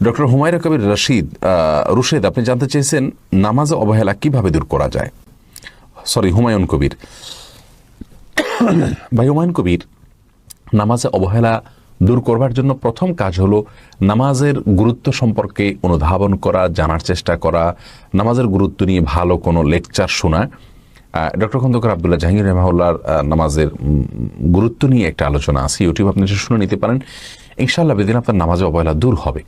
Doctor Humaira কবির রুশেদ আপনি জানতে চেয়েছেন নামাজে অবহেলা কিভাবে দূর করা যায়। হুমায়ুন কবির ভাই হুমায়ুন কবির, নামাজে অবহেলা দূর করবার জন্য প্রথম কাজ হলো নামাজের গুরুত্ব সম্পর্কে অনুধাবন করা, জানার চেষ্টা করা, নামাজের গুরুত্ব নিয়ে ভালো কোনো লেকচার শোনা। ডক্টর খন্দকার আব্দুল্লাহ জাহাঙ্গীর রহমাহুল্লাহর নামাজের গুরুত্ব নিয়ে একটা আলোচনা আছে, ইউটিউব আপনি শুনে নিতে পারেন। ইনশাআল্লাহ বেদিন আপনার নামাজে অবহেলা দূর হবে।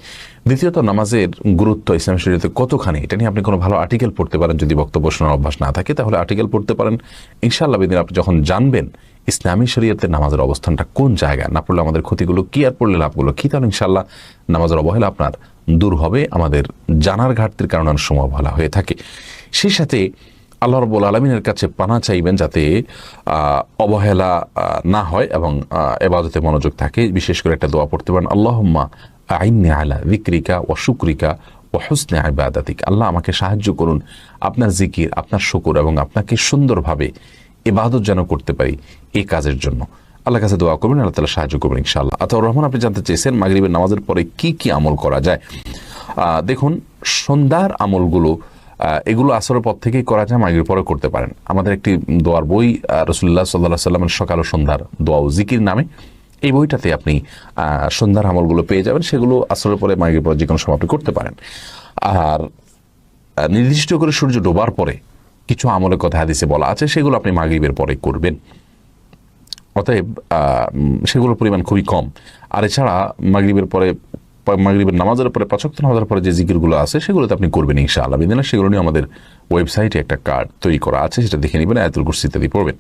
দ্বিতীয়ত, নামাজের গুরুত্ব ইসলাম শরীয়তে কতখানি, এটা নিয়ে আপনি কোনো ভালো আর্টিকেল পড়তে পারেন। যদি বক্তব্য শোনার অভ্যাস না থাকে তাহলে আর্টিকেল পড়তে পারেন। ইনশাআল্লাহ বেদিন আপনি যখন জানবেন ইসলামী শরীয়তে নামাজের অবস্থানটা কোন জায়গায়, না পড়লে আমাদের ক্ষতিগুলো কি আর পড়লে লাভগুলো কি, তাহলে ইনশাআল্লাহ নামাজের অবহেলা আপনার দূর হবে। আমাদের জানার ঘাটতির কারণে অনেক সময় অবহেলা হয়ে থাকে। সেই সাথে আল্লাহ রাব্বুল আলামিনের কাছে পানা চাইবেন যাতে অবহেলা না হয় এবং ইবাদতে মনোযোগ থাকে। বিশেষ করে একটা দোয়া পড়তে পারেন, আল্লাহুম্মা আইন্নি আলা যিকরিকা ওয়া শুকরিকা ওয়া হুসনি ইবাদাতিক। আল্লাহ আমাকে সাহায্য করুন আপনার জিকির, আপনার শুকর এবং আপনাকে সুন্দরভাবে ইবাদত যেন করতে পারি, এই কাজের জন্য আল্লাহর কাছে দোয়া করবেন, আল্লাহ তাআলা সাহায্য করবেন ইনশাআল্লাহ। আতাউর রহমান আপনি জানতে চেয়েছেন মাগরিবের নামাজের পরে কি কি আমল করা যায়। দেখুন, সন্ধ্যার আমলগুলো এগুলো আসরের পর থেকেই করা যায়, মাগরিবের পরে করতে পারেন। আমাদের একটি দোয়ার বই রাসূলুল্লাহ সাল্লাল্লাহু আলাইহি ওয়াসাল্লামের সকাল ও সন্ধ্যার দোয়া ও জিকির নামে, এই বইটাতে আপনি সন্ধ্যার আমলগুলো পেয়ে যাবেন। সেগুলো আসরের পরে মাগরিবের পরে যে কোনো সময় আপনি করতে পারেন। আর নির্দিষ্ট করে সূর্য ডোবার পরে কিছু আমলের কথা হাদিসে বলা আছে, সেগুলো আপনি মাগরিবের পরে করবেন। অতএব সেগুলোর পরিমাণ খুবই কম। আর এছাড়া মাগরিবের নামাজের পরে ৫ ওয়াক্ত নামাজের পরে যে জিকিরগুলো আছে সেগুলোতে আপনি করবেন ইনশাআল্লাহ। সেগুলো নিয়ে আমাদের ওয়েবসাইটে একটা কার্ড তৈরি করা আছে, সেটা দেখে নেবেন, আয়াতুল কুরসি ইত্যাদি পড়বেন।